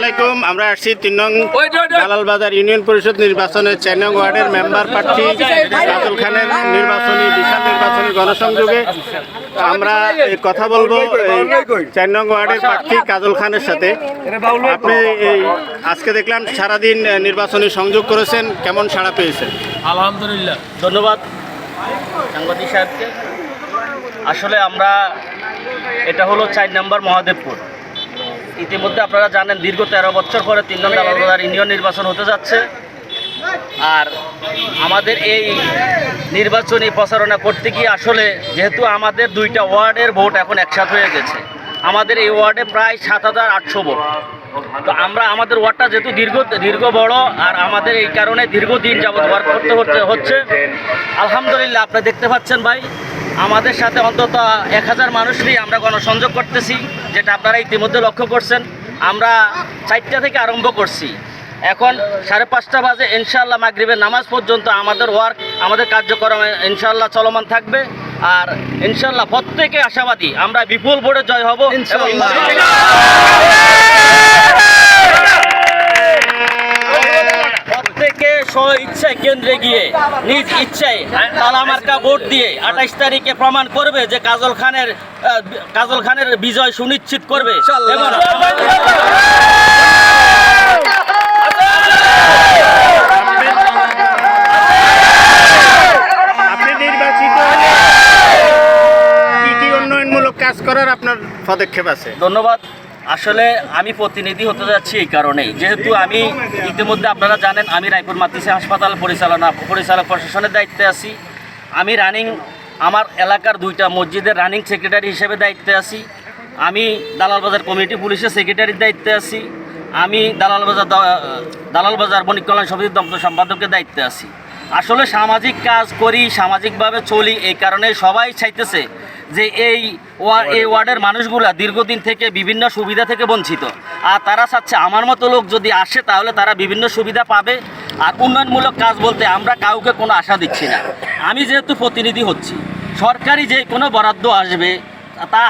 আলাইকুম। আমরা আসছি 3 নং দালালবাজার ইউনিয়ন পরিষদ নির্বাচনের 4 নং ওয়ার্ডের মেম্বার প্রার্থী কাজল খানের নির্বাচনী বিশাল নির্বাচনী গণসংযোগে আমরা কথা বলবো 4 নং ওয়ার্ডের প্রার্থী কাজল খানের সাথে। আপনি আজকে দেখলাম সারাদিন নির্বাচনী সংযোগ করেছেন, কেমন সাড়া পেয়েছেন? আলহামদুলিল্লাহ, ধন্যবাদ সাংবাদিক সাহেবকে। আসলে আমরা এটা হলো 4 নম্বর মহাদেবপুর। ইতিমধ্যে আপনারা জানেন দীর্ঘ 13 বছর পরে 3 নং দালালবাজার ইউনিয়ন নির্বাচন হতে যাচ্ছে। আর আমাদের এই নির্বাচনী প্রচারণা করতে গিয়ে আসলে যেহেতু আমাদের 2টা ওয়ার্ডের ভোট এখন একসাথে হয়ে গেছে, আমাদের এই ওয়ার্ডে প্রায় 7,800 ভোট। তো আমরা আমাদের ওয়ার্ডটা যেহেতু দীর্ঘ বড়, আর আমাদের এই কারণে দীর্ঘদিন যাবৎ ওয়ার্ক করতে হচ্ছে। আলহামদুলিল্লাহ, আপনারা দেখতে পাচ্ছেন ভাই, আমাদের সাথে অন্তত 1000 মানুষই আমরা গণসংযোগ করতেছি, যেটা আপনারা ইতিমধ্যে লক্ষ্য করছেন। আমরা 4টা থেকে আরম্ভ করছি, এখন 5:30 বাজে ইনশাআল্লাহ মাগরিবের নামাজ পর্যন্ত আমাদের কার্যক্রম ইনশাআল্লাহ চলমান থাকবে। আর ইনশাআল্লাহ প্রত্যেকে আশাবাদী আমরা বিপুল ভোটে জয় হব। প্রত্যেকে স্ব ইচ্ছায় কেন্দ্রে গিয়ে নিজ ইচ্ছায় তালা মার্কা ভোট দিয়ে 28 তারিখে প্রমাণ করবে যে কাজল খানের বিজয় সুনিশ্চিত করবে। এবং কাজ করার আপনার পদক্ষেপ আছে? ধন্যবাদ। আসলে আমি প্রতিনিধি হতে যাচ্ছি এই কারণেই, যেহেতু আমি ইতিমধ্যে আপনারা জানেন আমি রায়পুর মাতৃশ্রী হাসপাতাল পরিচালক প্রশাসনের দায়িত্বে আছি। আমি আমার এলাকার 2টা মসজিদের রানিং সেক্রেটারি হিসেবে দায়িত্বে আছি। আমি দালালবাজার কমিউনিটি পুলিশের সেক্রেটারির দায়িত্বে আছি। আমি দালালবাজার বণিক কল্যাণ সমিতির দপ্তর সম্পাদকের দায়িত্বে আছি। আসলে সামাজিক কাজ করি, সামাজিকভাবে চলি, এই কারণে সবাই চাইতেছে যে এই ওয়ার্ডের মানুষগুলা দীর্ঘদিন থেকে বিভিন্ন সুবিধা থেকে বঞ্চিত। আর তারা চাচ্ছে আমার মতো লোক যদি আসে তাহলে তারা বিভিন্ন সুবিধা পাবে। আর উন্নয়নমূলক কাজ বলতে আমরা কাউকে কোনো আশা দিচ্ছি না। আমি যেহেতু প্রতিনিধি হচ্ছি, সরকারি যে কোনো বরাদ্দ আসবে তা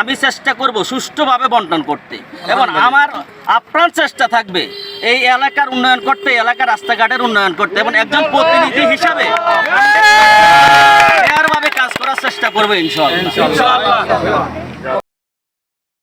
আমি চেষ্টা করব সুষ্ঠুভাবে বন্টন করতে, এবং আমার আপ্রাণ চেষ্টা থাকবে এই এলাকার উন্নয়ন করতে, এলাকার রাস্তাঘাটের উন্নয়ন করতে, এবং একজন প্রতিনিধি হিসাবে কাজ করার চেষ্টা করবো ইনশাআল্লাহ।